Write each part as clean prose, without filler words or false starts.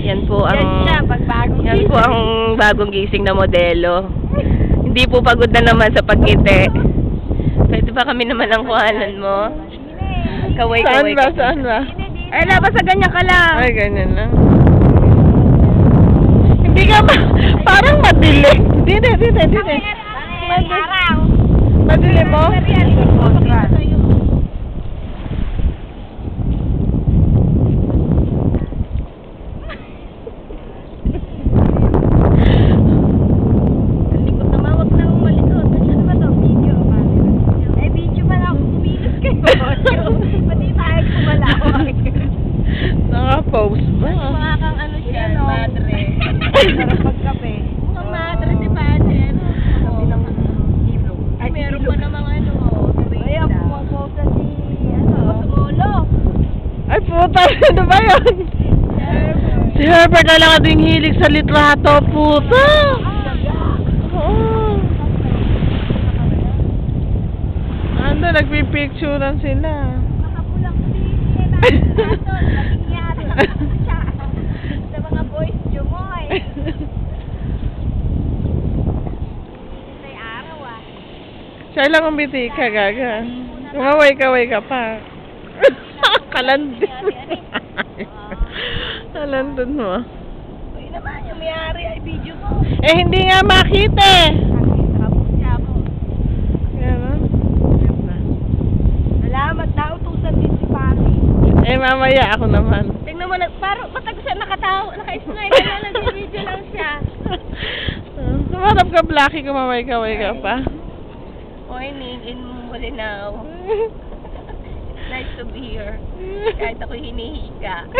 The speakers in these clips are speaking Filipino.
Yan po ang yan po ang bagong gising na modelo. Hindi po pagod na naman sa pagkite. Pwede ba kami naman ang kuhanan mo? Kaway. Saan ba? Ay, nabasa ganyan ka lang. Ay, ganyan lang. Hindi ka ba? Parang madilim. Dito. Madilim mo? Naka-post ba? Mga kang ano siya, madre. Sarap magkape. Mga madre, di ba? Ay, meron pa namang ano. Ay, ang pumaposa si, Sumolo. Ay, puta. Ano ba yun? Si Herbert na lang ding hilig sa litrato, puta. Oo. Ano, nagpipicturean sila. Makapulang sa mga boys, Jumoy. May araw Siya lang ang biti ka, gaga. Kumaway ka pa. Kalandin. Kalandin mo. Uy naman, yung may-ari ay video mo. Eh, hindi nga makita eh. Yan. Salamat, nautusan din si Pari. Eh, mamaya ako naman. Tingnan mo, parang matag siya naka-smile na nag-video lang siya. Sumarap ka, Blackie, kumaway ka pa. Oy, in muli now. Nice to be here. Kahit ako hinihiga.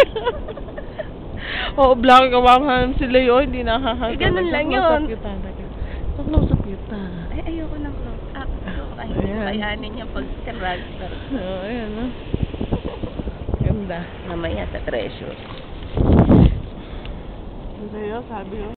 Oo, Blackie, kawangan sila yun. Hindi nakakagawa. Eh, ganun lang yun. Close up kita. Ay, ayoko ng close up. Ay, kayanin niya pag-drag. Oo, ayan, no? Ganda. Mamaya sa treasure. Ganda yun, sabi yun.